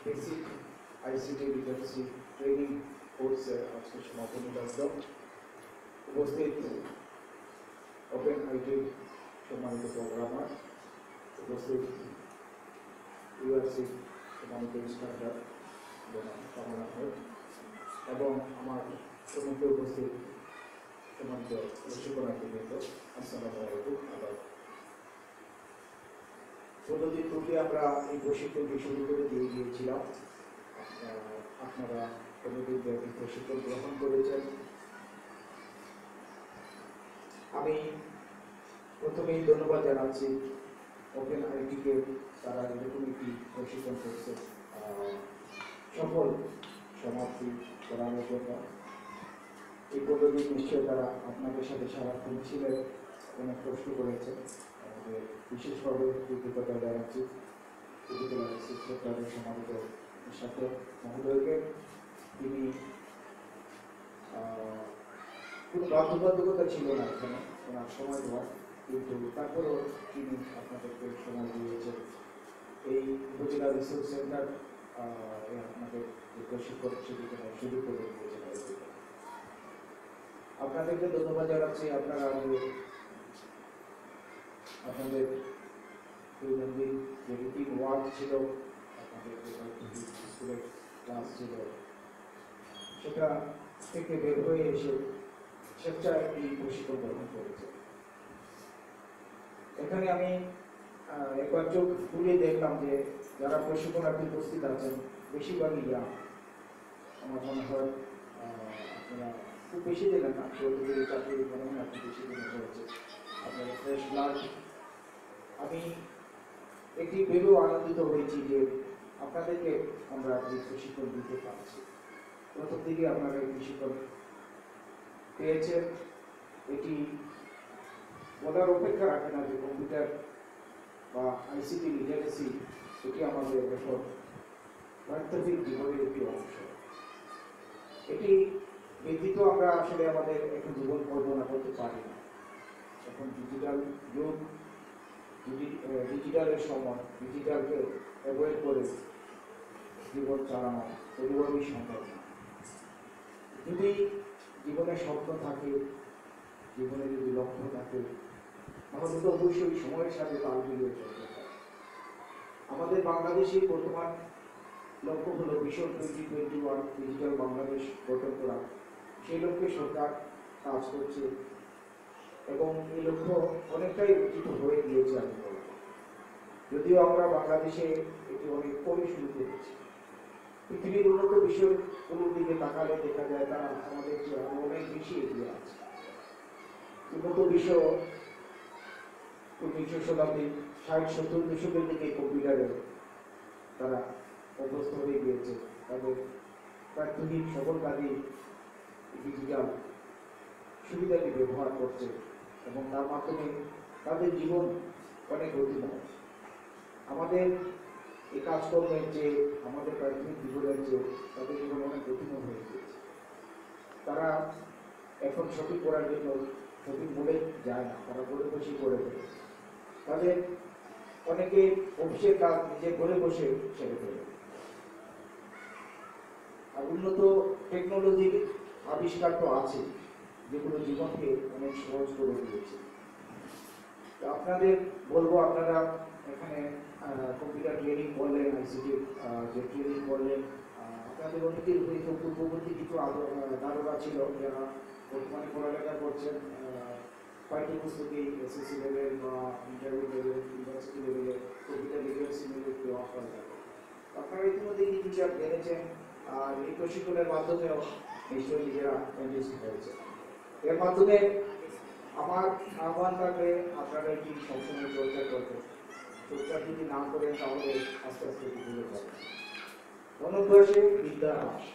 Basic ICT literacy training কোর্সে আজকে সমাপনী ব্যস্ত উপস্থিত ওপেন আইটি সম্মানিত প্রোগ্রামার, উপস্থিত ইউআরসি সম্মানিত ইনস্ট্রাক্টর কামনা হয় এবং আমার সম্মুখে উপস্থিত সম্মানিত শিক্ষার্থীবৃন্দ, আসসালামু আলাইকুম। আবার ১৬ দিন পূর্বে আমরা এই প্রশিক্ষণটি শুরু করে দিয়ে গিয়েছিলাম। আপনারা ১৫ দিন ব্যাপী প্রশিক্ষণ গ্রহণ করেছেন। আমি প্রথমেই ধন্যবাদ জানাচ্ছি ওপেন আইটিকে, তারা এরকম একটি প্রশিক্ষণ করছে সফল সমাপ্তি করানোর জন্য। এই ১৫ দিন নিশ্চয় তারা আপনাদের সাথে সারাক্ষণ ছিলেন, অনেক কষ্ট করেছেন। আমাদের বিশেষভাবে কৃতজ্ঞতা জানাচ্ছি সেক্রেটারি সমাবেত সাথে মহোদয়কে। তিনি কোনো বাধ্যবাধকতা ছিল না এখানে ওনার সময় দেওয়ার, কিন্তু তারপরেও তিনি আপনাদেরকে সময় দিয়েছেন। এই উপজেলা রিসোর্স সেন্টার আপনাদের যে প্রশিক্ষণ সেটিকে শুরু করে দিয়েছেন। আপনাদেরকে ধন্যবাদ জানাচ্ছি। আপনারা আপনাদের দৈনন্দিন যে রুটিন ওয়ার্ক ছিল, আপনাদের যে স্কুলের ক্লাস ছিল, সেটা থেকে বের হয়ে এসে স্বেচ্ছায় এই প্রশিক্ষণ গ্রহণ করেছে। এখানে আমি একবার চোখ ঘুরিয়ে দেখলাম যে যারা প্রশিক্ষণার্থী উপস্থিত আছেন বেশিরভাগই আমার মনে হয় আপনারা খুব বেশি দিলেন না, চৌধুরী চাকরি মনে হয় আপনি বেশি দিন হয়েছে, আপনারা ফ্রেশ ব্লাড। আমি একটি ভেবেও আনন্দিত হয়েছি যে আপনাদেরকে আমরা এই প্রশিক্ষণ দিতে পারছি। প্রথম দিকে আপনারা এই প্রশিক্ষণ পেয়েছেন, এটি বলার অপেক্ষা রাখে না যে কম্পিউটার বা আইসিটি লিটারেসি এটি আমাদের এখন বাস্তবিক জীবনের একটি অংশ। এটি ব্যতীত আমরা আসলে আমাদের এখন জীবন কল্পনা করতে পারি না। এখন ডিজিটাল যুগ, ডিজিটালের সময়, ডিজিটালকে অ্যাভয়েড করে জীবন চালানো কোনোভাবেই সম্ভব না। যদি জীবনের স্বপ্ন থাকে, জীবনে যদি লক্ষ্য থাকে, তাহলে তো অবশ্যই সময়ের সাথে তাল মিলিয়ে চলতে হয়। আমাদের বাংলাদেশের বর্তমান লক্ষ্য হলো ভিশন 2021 ডিজিটাল বাংলাদেশ গঠন করা। সেই লক্ষ্যে সরকার কাজ করছে এবং এই লক্ষ্য অনেকটাই উচিত হয়ে গিয়েছে। আমি বলব, যদিও আমরা বাংলাদেশে এটি অনেক পরে শুরু করেছি। পৃথিবীর উন্নত বিশ্বের দিকে তাকালে দেখা যায় তারা আমাদের চেয়ে অনেক বেশি এগিয়ে আছে। উন্নত বিশ্ব 19 শতাব্দীর 60-70 দশকের দিকে কম্পিউটারে তারা অভ্যস্ত হয়ে গিয়েছে। তাদের প্রাত্যহিক সকল কাজে ডিজিটাল সুবিধাটি ব্যবহার করছে এবং তার মাধ্যমে তাদের জীবন অনেক গতিময়। আমাদের এই কাজকর্মের যে আমাদের প্রাথমিক জীবনের যে তাদের জীবন অনেক গতিময় হয়ে গিয়েছে। তারা এখন শপিং করার জন্য শপিং মলে যায় না, তারা ঘরে বসে করে ফেলে। তাদের অনেকে অফিসের কাজ নিজে ঘরে বসে সেরে ফেলে। আর উন্নত টেকনোলজির আবিষ্কার তো আছে, যেগুলো জীবনকে অনেক সহজ করে দিয়েছে। আপনাদের বলবো, আপনারা এখানে কম্পিউটার ট্রেনিং করলেন, আইসিটি যে ট্রেনিং করলেন, আপনাদের অনেকের হয়তো পূর্ববর্তী কিছু ধারণা ছিল যারা বর্তমানে পড়ালেখা করছেন পাঠ্যপুস্তকে এসএসসি লেভেল বা ইন্টারভিউ লেভেল, ইউনিভার্সিটি লেভেলে কম্পিউটার লিটারেসি নিয়ে দেওয়া করা যাবে। আপনারা ইতিমধ্যে কিছুটা জেনেছেন আর এই প্রশিক্ষণের মাধ্যমেও নিশ্চয়ই নিজেরা এনগেজ হয়েছে। এর মাধ্যমে আমার আহ্বান থাকবে আপনারা এটি সবসময় চর্চা করবেন। চর্চা যদি না করেন তাহলে আস্তে আস্তে ভুলে যাবেন। অনভ্যাসে বিদ্যার হ্রাস।